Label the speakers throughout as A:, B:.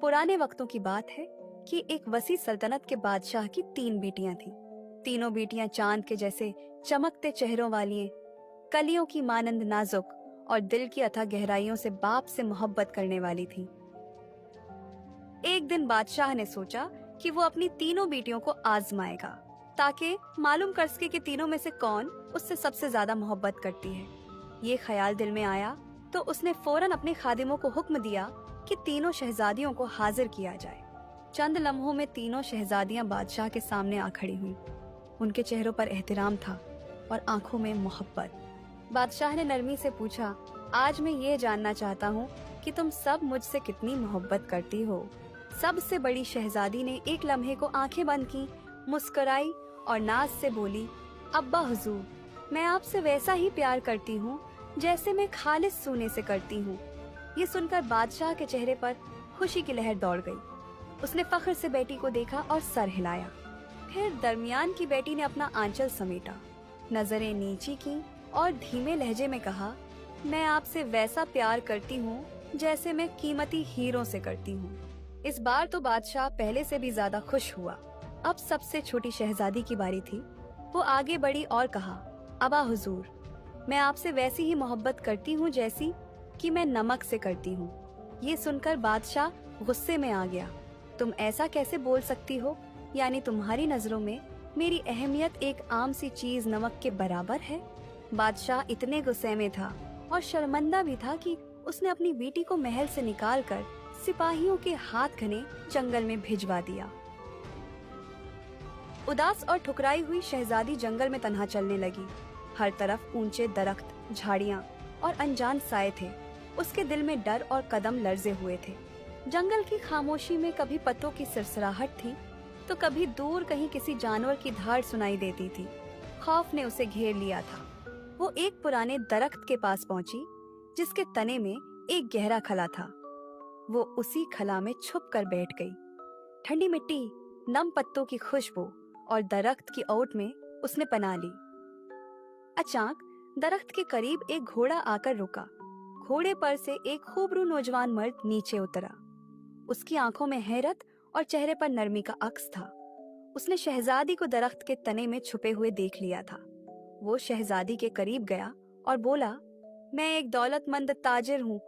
A: पुराने वक्तों की बात है कि एक वसी सल्तनत के बादशाह की 3 बेटियां थीं। तीनों बेटियां चांद के जैसे चमकते चेहरों वाली, कलियों की मानंद नाजुक और दिल की अथाह गहराइयों से बाप से मोहब्बत करने वाली थीं। एक दिन बादशाह ने सोचा कि वो अपनी तीनों बेटियों को आजमाएगा ताकि मालूम कर सके कि तीनों में से कौन उससे सबसे ज्यादा मोहब्बत करती है। ये ख्याल दिल में आया तो उसने फौरन अपने खादिमों को हुक्म दिया कि तीनों शहजादियों को हाजिर किया जाए। चंद लम्हों में तीनों शहजादियां बादशाह के सामने आ खड़ी हुईं। उनके चेहरों पर एहतराम था और आंखों में मोहब्बत। बादशाह ने नरमी से पूछा, आज मैं ये जानना चाहता हूँ कि तुम सब मुझसे कितनी मोहब्बत करती हो। सबसे बड़ी शहजादी ने एक लम्हे को आंखें बंद की, मुस्कुराई और नाज से बोली, अब्बा हुजूर, मैं आपसे वैसा ही प्यार करती हूँ जैसे मैं खालिस सोने से करती हूँ। ये सुनकर बादशाह के चेहरे पर खुशी की लहर दौड़ गई। उसने फख्र से बेटी को देखा और सर हिलाया। फिर दरमियान की बेटी ने अपना आंचल समेटा, नजरें नीची की और धीमे लहजे में कहा, मैं आपसे वैसा प्यार करती हूँ जैसे मैं कीमती हीरों से करती हूँ। इस बार तो बादशाह पहले से भी ज्यादा खुश हुआ। अब सबसे छोटी शहजादी की बारी थी। वो आगे बढ़ी और कहा, अबा हुजूर, मैं आपसे वैसी ही मोहब्बत करती हूँ जैसी कि मैं नमक से करती हूँ। ये सुनकर बादशाह गुस्से में आ गया। तुम ऐसा कैसे बोल सकती हो? यानी तुम्हारी नजरों में मेरी अहमियत एक आम सी चीज नमक के बराबर है? बादशाह इतने गुस्से में था और शर्मिंदा भी था कि उसने अपनी बेटी को महल से निकालकर सिपाहियों के हाथ घने जंगल में भिजवा दिया। उदास और ठुकराई हुई शहजादी जंगल में तन्हा चलने लगी। हर तरफ ऊंचे दरख्त, झाड़ियां और अनजान साए थे। उसके दिल में डर और कदम लर्जे हुए थे। जंगल की खामोशी में कभी पत्तों की सरसराहट थी तो कभी दूर कहीं किसी जानवर की धाड़ सुनाई देती थी। खौफ ने उसे घेर लिया था। वो एक पुराने दरख्त के पास पहुंची जिसके तने में एक गहरा खला था। वो उसी खला में छुप कर बैठ गई। ठंडी मिट्टी, नम पत्तों की खुशबू और दरख्त की ओट में उसने पनाह ली। अचानक दरख्त के करीब एक घोड़ा आकर रुका। घोड़े पर से एक खूबरू नौजवान मर्द नीचे उतरा। उसकी आंखों में हैरत और चेहरे पर नरमी का अक्स था। उसने शहजादी को दरख्त के तने में छुपे हुए देख लिया था। वो शहजादी के करीब गया और बोला, मैं एक दौलतमंद ताजिर हूँ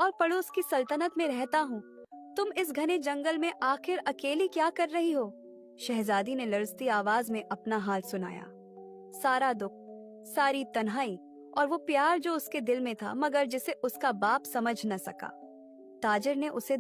A: और पड़ोस की सल्तनत में रहता हूँ। तुम इस घने जंगल में आखिर अकेली क्या कर रही हो? शहजादी ने लरजती आवाज में अपना हाल सुनाया। सारा दुख, सारी तन्हाई और वो प्यार जो उसके दिल में था मगर जिसे उसका बाप समझ न सका। ताजिर ने उसे